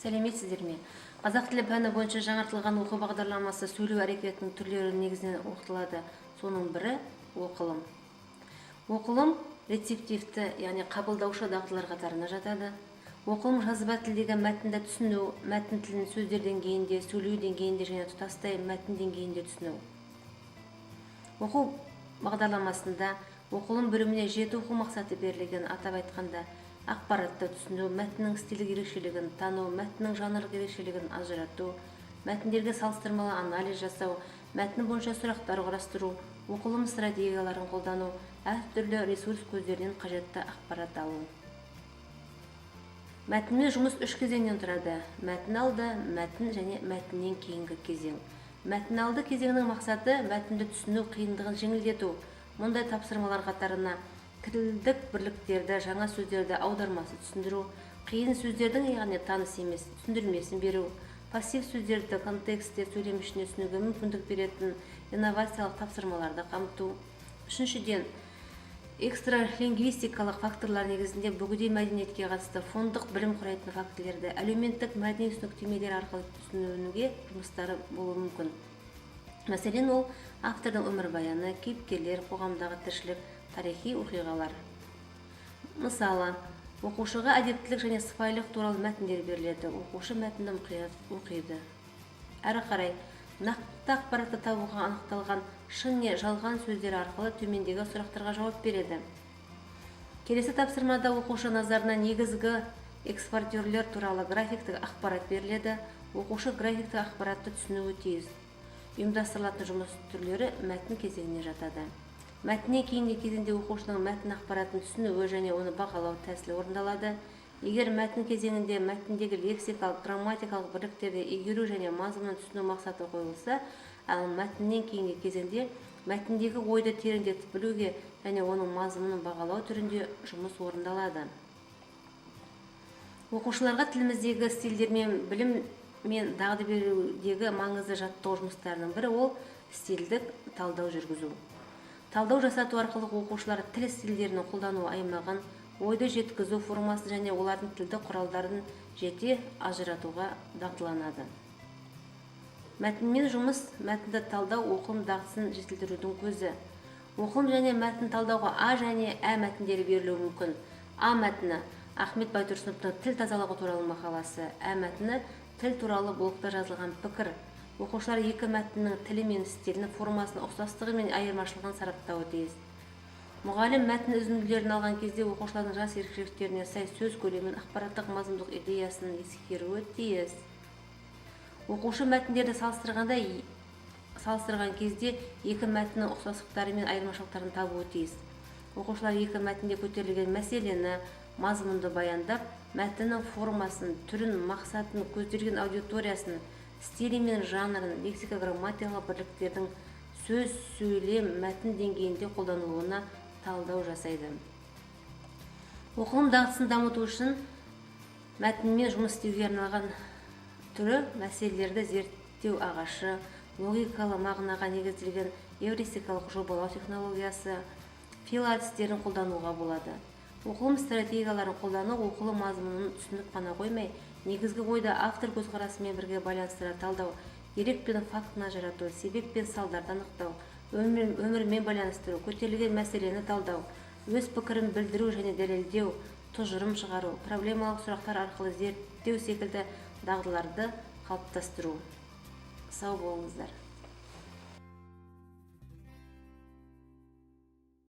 Сәлеметсіздер ме? Қазақ тілі пәні бойынша жаңартылған оқу бағдарламасы сөйлеу әрекетінің түрлері негізінен оқытылады. Соның бірі оқылым. Оқылым рецептивті, яғни қабылдаушы дағдылар қатарына жатады. Оқылым жазба тілдегі мәтінді түсіну, мәтін тілін сөздер деңгейінде, сөйлеу деңгейінде және тұтастай мәтін деңгейінде түсіну. Оқу бағдарламасында оқылым бөліміне 7 оқу мақсаты берілген. Атап айтқанда, ақпаратты түсіну, мәтіннің стильдік ерекшелігін тану, мәтіннің жанрлық ерекшелігін ажырату, мәтіндерге салыстырмалы анализ жасау, мәтін бойынша сұрақтар құрастыру, оқылым стратегияларын қолдану, әртүрлі ресурс көздерінен қажетті ақпарат алу. Мәтінмен жұмыс 3 кезеңнен тұрады. Мәтін алды, мәтін және мәтіннен кейінгі кезең. Мәтін алды кезеңінің мақсаты мәтінді түсіну қиындығын жеңілдету. Мұндай тапсырмалар қатарына тілдік бірліктерді, жаңа сөздерді аудармасы түсіндіру, қиын сөздердің, яғни таныс емес, түсіндірмесін беру, пассив сөздерді контекстте сөйлем ішіне түсінуге мүмкіндік беретін инновациялық тапсырмаларды қамту. Үшіншіден, экстралингвистикалық факторлар негізінде бөгде мәдениетке қатысты фондық білім құрайтын фактілерді әлеуметтік мәдени түсініктемелер арқылы түсінуге жұмыстары болуы мүмкін. Мәселен, ол автордың өмірбаяны, кейіпкерлер, қоғамдағы тіршілік, тарихи оқиғалар. Мысалы, оқушыға әдептілік және сыпайылық туралы мәтіндер беріледі. Оқушы мәтінді мұқият оқиды. Әрі қарай, нақты ақпаратты табуға анықталған шын не жалған сөздер арқылы төмендегі сұрақтарға жауап береді. Келесі тапсырмада оқушы назарына негізгі экспортерлер туралы графиктік ақпарат беріледі. Оқушы графиктік ақпаратты түсінуі тиіс. Ұйымдастырылатын жұмыс түрлері мәтін кезеңіне жатады. Мәтіннен кейінгі кезеңде оқушының мәтін ақпаратын түсінуі және оны бағалау тәсілі орындалады. Егер мәтін кезеңінде мәтіндегі лексикалық, грамматикалық бірліктерді игеру және мазмұнын түсіну мақсаты қойылса, ал мәтіннен кейінгі кезеңде мәтіндегі ойды тереңдетіп білуге және оның мазмұнын бағалау түрінде жұмыс орындалады. Оқушыларға тіліміздегі стильдер мен білім мен дағды берудегі маңызды жаттығу жұмыстарының бірі ол стильдік талдау жүргізу. Талдау жасату арқылы оқушылар тіл стильдерінің қолдану аймағын, ойды жеткізу формасын және олардың тілдік құралдарын жете ажыратуға дағдыланады. Мәтінмен жұмыс, мәтінді талдау оқылым дағдысын жетілдірудің көзі. Оқылым және мәтін талдауға А және Ә мәтіндері берілуі мүмкін. А мәтіні Ахмет Байтұрсыновтың тіл тазалығы туралы мақаласы, Ә мәтіні тіл туралы блогта жазылған пікір. Оқушылар екі мәтіннің тілі мен стилінің формасының ұқсастығы мен айырмашылығын сараптауы тиіс. Мұғалім мәтін үзінділерін алған кезде оқушылардың жас ерекшеліктеріне сай сөз көлемін, ақпараттық мазмұндық идеясын ескеруі тиіс. Оқушы мәтіндерді салыстырған кезде екі мәтіннің ұқсастықтары мен айырмашылықтарын табуы тиіс. Оқушылар екі мәтінде көтерілген мәселені, мазмұнды баяндап, мәтіннің формасын, түрін, мақсатын, көзделген аудиториясын, стилі мен жанрын, лексика-грамматикалық бірліктердің сөз, сөйлем, мәтін деңгейінде қолданылуына талдау жасайды. Оқылым дағдысын дамыту үшін мәтінмен жұмыс істеуге арналған түрі мәселелерді зерттеу ағашы, логикалы мағынаға негізделген эвристикалық жобалау технологиясы, фил әдістерін қолдануға болады. Оқылым стратегияларын қолдану оқылым мазмұнын түсініп қана қоймай, негізгі ойды автор көзқарасымен бірге байланыстыра талдау, дерек пен фактыны ажырату, себеп пен салдарды анықтау, өмірмен байланыстыру, көтерілген мәселені талдау, өз пікірін білдіру және дәлелдеу, тұжырым шығару, проблемалық сұрақтар арқылы зерттеу секілді дағдыларды қалыптастыру. Сау болыңыздар.